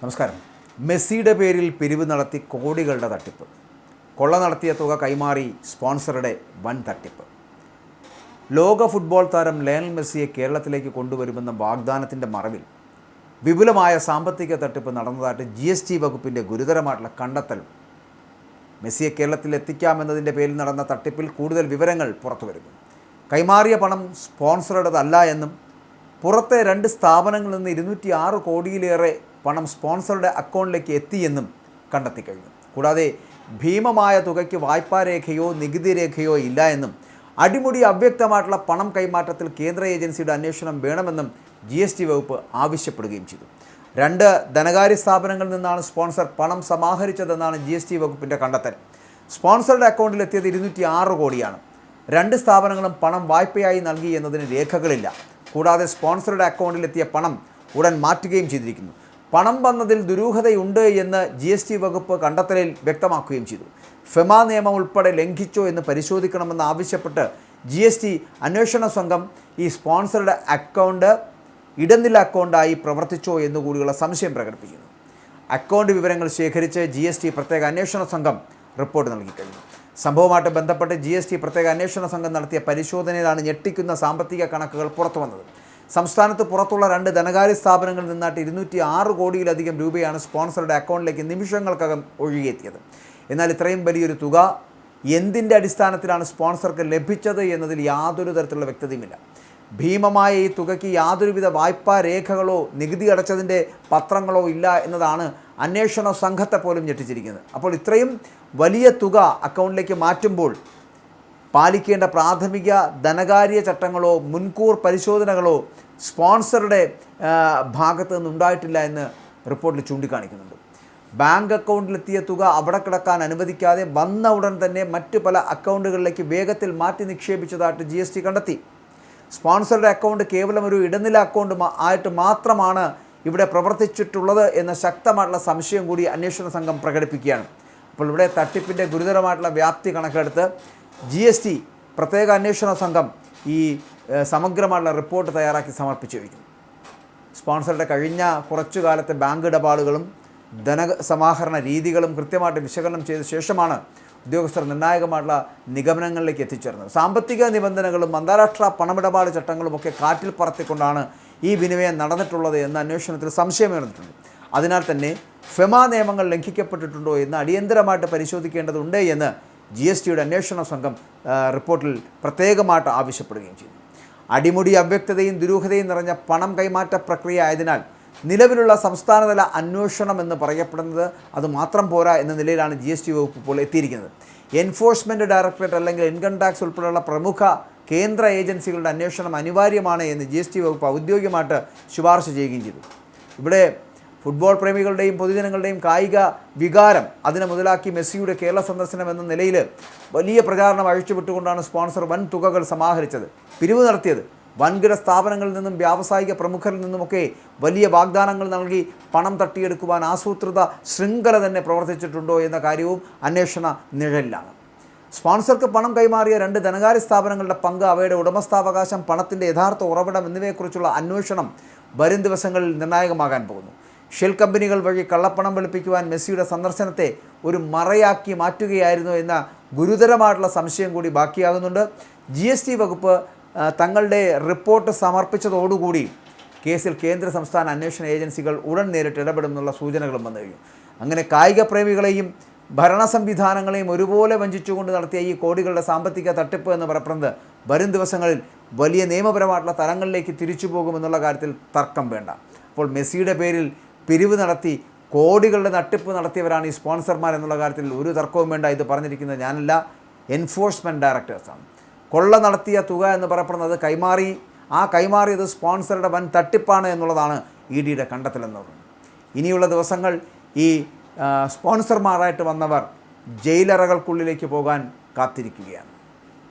നമസ്കാരം. മെസ്സിയുടെ പേരിൽ പിരിവ് നടത്തി കോടികളുടെ തട്ടിപ്പ്. കൊള്ള നടത്തിയ തുക കൈമാറി സ്പോൺസറുടെ വൻ തട്ടിപ്പ്. ലോക ഫുട്ബോൾ താരം ലയണൽ മെസ്സിയെ കേരളത്തിലേക്ക് കൊണ്ടുവരുമെന്ന വാഗ്ദാനത്തിൻ്റെ മറവിൽ വിപുലമായ സാമ്പത്തിക തട്ടിപ്പ് നടന്നതായിട്ട് GST വകുപ്പിൻ്റെ ഗുരുതരമായിട്ടുള്ള കണ്ടെത്തൽ. മെസ്സിയെ കേരളത്തിൽ എത്തിക്കാമെന്നതിൻ്റെ പേരിൽ നടന്ന തട്ടിപ്പിൽ കൂടുതൽ വിവരങ്ങൾ പുറത്തു വരുന്നു. കൈമാറിയ പണം സ്പോൺസറുടേതല്ല എന്നും പുറത്തെ 2 സ്ഥാപനങ്ങളിൽ നിന്ന് 206 കോടിയിലേറെ പണം സ്പോൺസറുടെ അക്കൗണ്ടിലേക്ക് എത്തിയെന്നും കണ്ടെത്തിക്കഴിഞ്ഞു. കൂടാതെ ഭീമമായ തുകയ്ക്ക് വായ്പാരേഖയോ നികുതി രേഖയോ ഇല്ല എന്നും അടിമുടി അവ്യക്തമായിട്ടുള്ള പണം കൈമാറ്റത്തിൽ കേന്ദ്ര ഏജൻസിയുടെ അന്വേഷണം വേണമെന്നും GST വകുപ്പ് ആവശ്യപ്പെടുകയും ചെയ്തു. 2 ധനകാര്യ സ്ഥാപനങ്ങളിൽ നിന്നാണ് സ്പോൺസർ പണം സമാഹരിച്ചതെന്നാണ് GST വകുപ്പിൻ്റെ കണ്ടെത്തൽ. സ്പോൺസറുടെ അക്കൗണ്ടിലെത്തിയത് 206 കോടിയാണ്. 2 സ്ഥാപനങ്ങളും പണം വായ്പയായി നൽകി എന്നതിന് രേഖകളില്ല. കൂടാതെ സ്പോൺസറുടെ അക്കൗണ്ടിലെത്തിയ പണം ഉടൻ മാറ്റുകയും ചെയ്തിരിക്കുന്നു. പണം വന്നതിൽ ദുരൂഹതയുണ്ട് എന്ന് GST വകുപ്പ് കണ്ടെത്തലിൽ വ്യക്തമാക്കുകയും ചെയ്തു. ഫെമ നിയമം ഉൾപ്പെടെ ലംഘിച്ചോ എന്ന് പരിശോധിക്കണമെന്ന് ആവശ്യപ്പെട്ട് GST അന്വേഷണ സംഘം ഈ സ്പോൺസറുടെ അക്കൗണ്ട് ഇടനില അക്കൗണ്ടായി പ്രവർത്തിച്ചോ എന്നുകൂടിയുള്ള സംശയം പ്രകടിപ്പിക്കുന്നു. അക്കൗണ്ട് വിവരങ്ങൾ ശേഖരിച്ച് GST പ്രത്യേക അന്വേഷണ സംഘം റിപ്പോർട്ട് നൽകിക്കഴിഞ്ഞു. സംഭവവുമായിട്ട് ബന്ധപ്പെട്ട് GST പ്രത്യേക അന്വേഷണ സംഘം നടത്തിയ പരിശോധനയിലാണ് ഞെട്ടിക്കുന്ന സാമ്പത്തിക കണക്കുകൾ പുറത്തു വന്നത്. സംസ്ഥാനത്ത് പുറത്തുള്ള 2 ധനകാര്യ സ്ഥാപനങ്ങളിൽ നിന്നായിട്ട് 206 കോടിയിലധികം രൂപയാണ് സ്പോൺസറുടെ അക്കൗണ്ടിലേക്ക് നിമിഷങ്ങൾക്കകം ഒഴുകിയെത്തിയത്. എന്നാൽ ഇത്രയും വലിയൊരു തുക എന്തിൻ്റെ അടിസ്ഥാനത്തിലാണ് സ്പോൺസർക്ക് ലഭിച്ചത് എന്നതിൽ യാതൊരു തരത്തിലുള്ള വ്യക്തതയുമില്ല. ഭീമമായ ഈ തുകയ്ക്ക് യാതൊരുവിധ വായ്പാ രേഖകളോ നികുതി അടച്ചതിൻ്റെ പത്രങ്ങളോ ഇല്ല എന്നതാണ് അന്വേഷണ സംഘത്തെ പോലും ഞെട്ടിച്ചിരിക്കുന്നത്. അപ്പോൾ ഇത്രയും വലിയ തുക അക്കൗണ്ടിലേക്ക് മാറ്റുമ്പോൾ പാലിക്കേണ്ട പ്രാഥമിക ധനകാര്യ ചട്ടങ്ങളോ മുൻകൂർ പരിശോധനകളോ സ്പോൺസറുടെ ഭാഗത്ത് നിന്നുണ്ടായിട്ടില്ല എന്ന് റിപ്പോർട്ടിൽ ചൂണ്ടിക്കാണിക്കുന്നുണ്ട്. ബാങ്ക് അക്കൗണ്ടിലെത്തിയ തുക അവിടെ കിടക്കാൻ അനുവദിക്കാതെ വന്ന ഉടൻ തന്നെ മറ്റു പല അക്കൗണ്ടുകളിലേക്ക് വേഗത്തിൽ മാറ്റി നിക്ഷേപിച്ചതായിട്ട് GST കണ്ടെത്തി. സ്പോൺസറുടെ അക്കൗണ്ട് കേവലം ഒരു ഇടനില അക്കൗണ്ട് ആയിട്ട് മാത്രമാണ് ഇവിടെ പ്രവർത്തിച്ചിട്ടുള്ളത് എന്ന ശക്തമായിട്ടുള്ള സംശയം കൂടി അന്വേഷണ സംഘം പ്രകടിപ്പിക്കുകയാണ്. അപ്പോൾ ഇവിടെ തട്ടിപ്പിൻ്റെ ഗുരുതരമായിട്ടുള്ള വ്യാപ്തി കണക്കെടുത്ത് GST പ്രത്യേക അന്വേഷണ സംഘം ഈ സമഗ്രമായിട്ടുള്ള റിപ്പോർട്ട് തയ്യാറാക്കി സമർപ്പിച്ചു കഴിഞ്ഞു. സ്പോൺസറുടെ കഴിഞ്ഞ കുറച്ചു കാലത്തെ ബാങ്ക് ഇടപാടുകളും ധനസമാഹരണ രീതികളും കൃത്യമായിട്ട് വിശകലനം ചെയ്ത ശേഷമാണ് ഉദ്യോഗസ്ഥർ നിർണായകമായിട്ടുള്ള നിഗമനങ്ങളിലേക്ക് എത്തിച്ചേർന്നത്. സാമ്പത്തിക നിബന്ധനകളും അന്താരാഷ്ട്ര പണമിടപാട് ചട്ടങ്ങളുമൊക്കെ കാറ്റിൽ പറത്തിക്കൊണ്ടാണ് ഈ വിനിമയം നടന്നിട്ടുള്ളത് എന്ന അന്വേഷണത്തിൽ സംശയമുയർന്നിട്ടുണ്ട്. അതിനാൽ തന്നെ ഫെമ നിയമങ്ങൾ ലംഘിക്കപ്പെട്ടിട്ടുണ്ടോ എന്ന് അടിയന്തരമായിട്ട് പരിശോധിക്കേണ്ടതുണ്ട് എന്ന് GSTയുടെ അന്വേഷണ സംഘം റിപ്പോർട്ടിൽ പ്രത്യേകമായിട്ട് ആവശ്യപ്പെടുകയും ചെയ്തു. അടിമുടി അവ്യക്തതയും ദുരൂഹതയും നിറഞ്ഞ പണം കൈമാറ്റ പ്രക്രിയ ആയതിനാൽ നിലവിലുള്ള സംസ്ഥാനതല അന്വേഷണം എന്ന് പറയപ്പെടുന്നത് അതുമാത്രം പോരാ എന്ന നിലയിലാണ് GST വകുപ്പ് ഇപ്പോൾ എത്തിയിരിക്കുന്നത്. എൻഫോഴ്സ്മെൻറ്റ് ഡയറക്ടറേറ്റ് അല്ലെങ്കിൽ ഇൻകം ടാക്സ് ഉൾപ്പെടെയുള്ള പ്രമുഖ കേന്ദ്ര ഏജൻസികളുടെ അന്വേഷണം അനിവാര്യമാണ് എന്ന് GST വകുപ്പ് ഔദ്യോഗികമായിട്ട് ശുപാർശ ചെയ്യുകയും ചെയ്തു. ഇവിടെ ഫുട്ബോൾ പ്രേമികളുടെയും പൊതുജനങ്ങളുടെയും കായിക വികാരം അതിനെ മുതലാക്കി മെസ്സിയുടെ കേരള സന്ദർശനം എന്ന നിലയിൽ വലിയ പ്രചാരണം അഴിച്ചുവിട്ടുകൊണ്ടാണ് സ്പോൺസർ വൻ തുകകൾ സമാഹരിച്ചത്, പിരിവ് നടത്തിയത്. വൻകിട സ്ഥാപനങ്ങളിൽ നിന്നും വ്യാവസായിക പ്രമുഖരിൽ നിന്നുമൊക്കെ വലിയ വാഗ്ദാനങ്ങൾ നൽകി പണം തട്ടിയെടുക്കുവാൻ ആസൂത്രിത ശൃംഖല തന്നെ പ്രവർത്തിച്ചിട്ടുണ്ടോ എന്ന കാര്യവും അന്വേഷണ നിഴലിലാണ്. സ്പോൺസർക്ക് പണം കൈമാറിയ 2 ധനകാര്യ സ്ഥാപനങ്ങളുടെ പങ്ക്, അവയുടെ ഉടമസ്ഥാവകാശം, പണത്തിൻ്റെ യഥാർത്ഥ ഉറവിടം എന്നിവയെക്കുറിച്ചുള്ള അന്വേഷണം വരും ദിവസങ്ങളിൽ നിർണായകമാകാൻ പോകുന്നു. ഷെൽ കമ്പനികൾ വഴി കള്ളപ്പണം വെളുപ്പിക്കുവാൻ മെസ്സിയുടെ സന്ദർശനത്തെ ഒരു മറയാക്കി മാറ്റുകയായിരുന്നു എന്ന ഗുരുതരമായിട്ടുള്ള സംശയം കൂടി ബാക്കിയാകുന്നുണ്ട്. GST വകുപ്പ് തങ്ങളുടെ റിപ്പോർട്ട് സമർപ്പിച്ചതോടുകൂടി കേസിൽ കേന്ദ്ര സംസ്ഥാന അന്വേഷണ ഏജൻസികൾ ഉടൻ നേരിട്ട് ഇടപെടുമെന്നുള്ള സൂചനകളും വന്നു കഴിഞ്ഞു. അങ്ങനെ കായിക പ്രേമികളെയും ഭരണ സംവിധാനങ്ങളെയും ഒരുപോലെ വഞ്ചിച്ചുകൊണ്ട് നടത്തിയ ഈ കോടികളുടെ സാമ്പത്തിക തട്ടിപ്പ് എന്ന് പറയപ്പെടുന്നത് വരും ദിവസങ്ങളിൽ വലിയ നിയമപരമായിട്ടുള്ള തലങ്ങളിലേക്ക് തിരിച്ചു പോകുമെന്നുള്ള കാര്യത്തിൽ തർക്കം വേണ്ട. അപ്പോൾ മെസ്സിയുടെ പേരിൽ പിരിവ് നടത്തി കോടികളുടെ തട്ടിപ്പ് നടത്തിയവരാണ് ഈ സ്പോൺസർമാർ എന്നുള്ള കാര്യത്തിൽ ഒരു തർക്കവും വേണ്ട. ഇത് പറഞ്ഞിരിക്കുന്നത് ഞാനല്ല, എൻഫോഴ്സ്മെൻറ്റ് ഡയറക്ടേഴ്സാണ്. കൊള്ള നടത്തിയ തുക എന്ന് പറയപ്പെടുന്നത് കൈമാറിയത് സ്പോൺസറുടെ വൻ തട്ടിപ്പാണ് എന്നുള്ളതാണ് EDയുടെ കണ്ടെത്തലെന്നത്. ഇനിയുള്ള ദിവസങ്ങൾ ഈ സ്പോൺസർമാരായിട്ട് വന്നവർ ജയിലറകൾക്കുള്ളിലേക്ക് പോകാൻ കാത്തിരിക്കുകയാണ്.